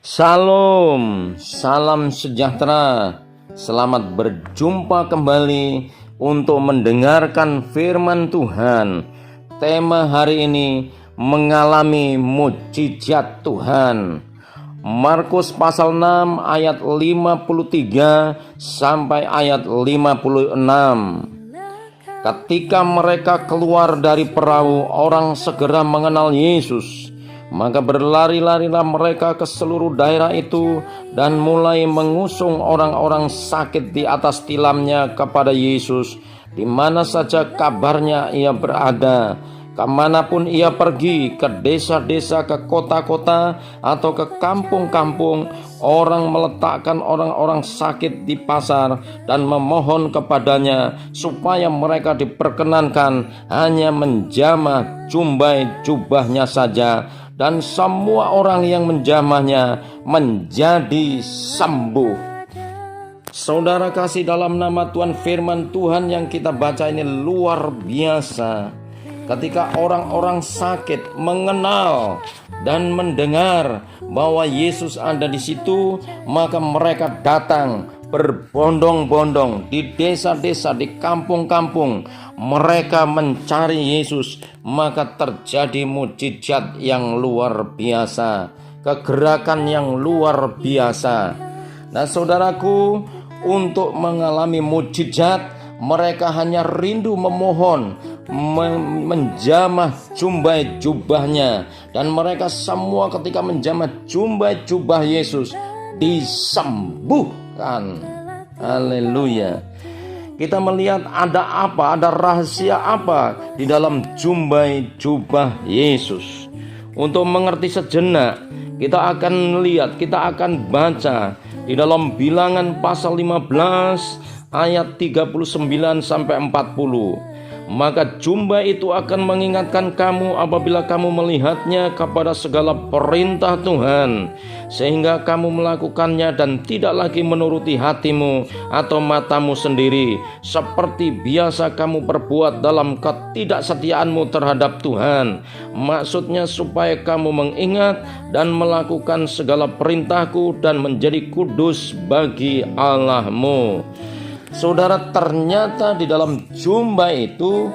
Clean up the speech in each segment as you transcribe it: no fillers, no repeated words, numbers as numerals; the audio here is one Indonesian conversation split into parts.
Salam, salam sejahtera. Selamat berjumpa kembali untuk mendengarkan firman Tuhan. Tema hari ini mengalami mujizat Tuhan. Markus pasal 6 ayat 53 sampai ayat 56. Ketika mereka keluar dari perahu, orang segera mengenal Yesus. Maka berlari-larilah mereka ke seluruh daerah itu dan mulai mengusung orang-orang sakit di atas tilamnya kepada Yesus, di mana saja kabarnya ia berada. Kemanapun ia pergi, ke desa-desa, ke kota-kota, atau ke kampung-kampung, orang meletakkan orang-orang sakit di pasar dan memohon kepadanya supaya mereka diperkenankan hanya menjamah jumbai jubahnya saja, dan semua orang yang menjamahnya menjadi sembuh. Saudara kasih, dalam nama Tuhan, firman Tuhan yang kita baca ini luar biasa. Ketika orang-orang sakit mengenal dan mendengar bahwa Yesus ada di situ, maka mereka datang berbondong-bondong di desa-desa, di kampung-kampung. Mereka mencari Yesus, maka terjadi mujizat yang luar biasa, kegerakan yang luar biasa. Nah, saudaraku, untuk mengalami mujizat, mereka hanya rindu memohon, menjamah jumbai jubahnya, dan mereka semua ketika menjamah jumbai jubah Yesus disembuhkan. Haleluya. Kita melihat ada apa, ada rahasia apa di dalam jumbai jubah Yesus. Untuk mengerti sejenak, kita akan lihat, kita akan baca di dalam Bilangan pasal 15 ayat 39 sampai 40. Maka jumbai itu akan mengingatkan kamu apabila kamu melihatnya kepada segala perintah Tuhan, sehingga kamu melakukannya dan tidak lagi menuruti hatimu atau matamu sendiri, seperti biasa kamu perbuat dalam ketidaksetiaanmu terhadap Tuhan. Maksudnya supaya kamu mengingat dan melakukan segala perintahku dan menjadi kudus bagi Allahmu. Saudara, ternyata di dalam jumbai itu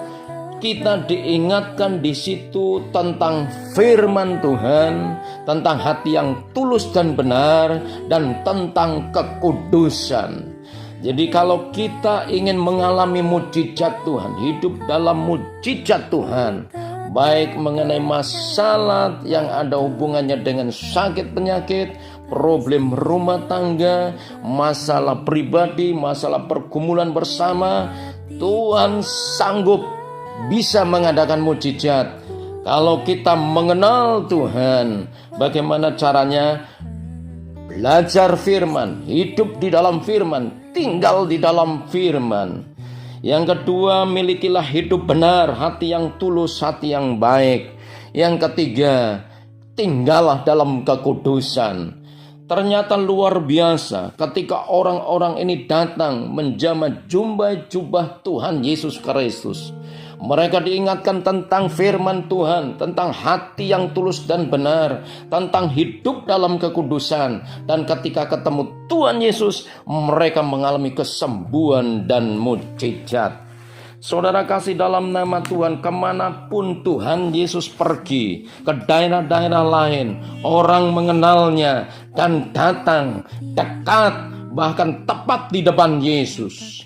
kita diingatkan di situ tentang firman Tuhan, tentang hati yang tulus dan benar, dan tentang kekudusan. Jadi kalau kita ingin mengalami mujizat Tuhan, hidup dalam mujizat Tuhan, baik mengenai masalah yang ada hubungannya dengan sakit penyakit, problem rumah tangga, masalah pribadi, masalah pergumulan bersama, Tuhan sanggup bisa mengadakan mujizat. Kalau kita mengenal Tuhan, bagaimana caranya? Belajar firman, hidup di dalam firman, tinggal di dalam firman. Yang kedua, milikilah hidup benar, hati yang tulus, hati yang baik. Yang ketiga, tinggallah dalam kekudusan. Ternyata luar biasa ketika orang-orang ini datang menjamah jumbai jubah Tuhan Yesus Kristus. Mereka diingatkan tentang firman Tuhan, tentang hati yang tulus dan benar, tentang hidup dalam kekudusan. Dan ketika ketemu Tuhan Yesus, mereka mengalami kesembuhan dan mujizat. Saudara kasih, dalam nama Tuhan, kemanapun Tuhan Yesus pergi, ke daerah-daerah lain, orang mengenalnya dan datang dekat, bahkan tepat di depan Yesus.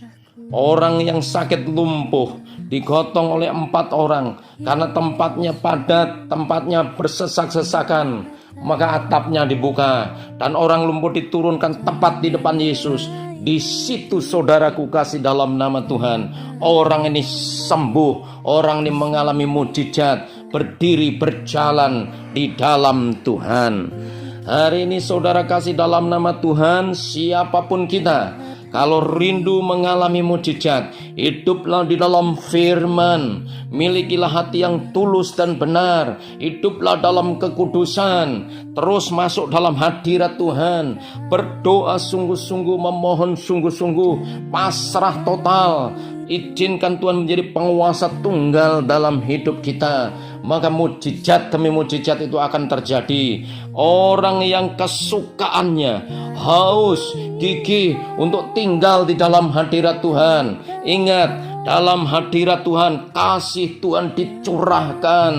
Orang yang sakit lumpuh digotong oleh 4 orang karena tempatnya padat, tempatnya bersesak-sesakan. Maka atapnya dibuka dan orang lumpuh diturunkan tepat di depan Yesus. Di situ, saudaraku kasih, dalam nama Tuhan, orang ini sembuh, orang ini mengalami mujizat, berdiri berjalan di dalam Tuhan. Hari ini saudara kasih, dalam nama Tuhan, siapapun kita, kalau rindu mengalami mujizat, hiduplah di dalam firman, milikilah hati yang tulus dan benar, hiduplah dalam kekudusan, terus masuk dalam hadirat Tuhan, berdoa sungguh-sungguh, memohon sungguh-sungguh, pasrah total. Izinkan Tuhan menjadi penguasa tunggal dalam hidup kita. maka mujizat demi mujizat itu akan terjadi. Orang yang kesukaannya haus, gigih untuk tinggal di dalam hadirat Tuhan. Ingat, dalam hadirat Tuhan kasih Tuhan dicurahkan.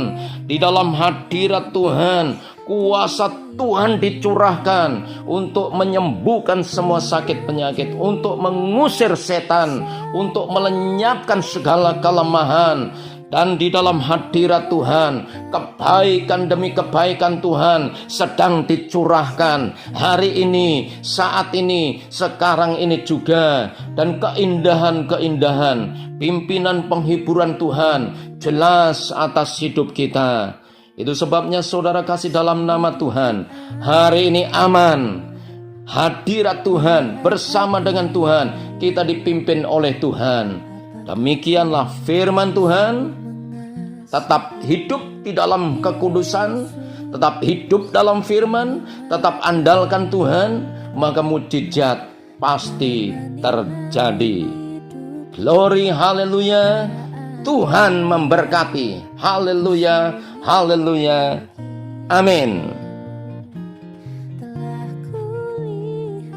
Di dalam hadirat Tuhan kuasa Tuhan dicurahkan untuk menyembuhkan semua sakit penyakit, untuk mengusir setan, untuk melenyapkan segala kelemahan. Dan di dalam hadirat Tuhan, kebaikan demi kebaikan Tuhan sedang dicurahkan hari ini, saat ini, sekarang ini juga. Dan keindahan-keindahan, pimpinan penghiburan Tuhan jelas atas hidup kita. Itu sebabnya saudara kasih dalam nama Tuhan, hari ini aman. Hadirat Tuhan, bersama dengan Tuhan, kita dipimpin oleh Tuhan. Demikianlah firman Tuhan. Tetap hidup di dalam kekudusan, tetap hidup dalam firman, tetap andalkan Tuhan, maka mujizat pasti terjadi. Glory, haleluya. Tuhan memberkati. Haleluya, haleluya. Amin.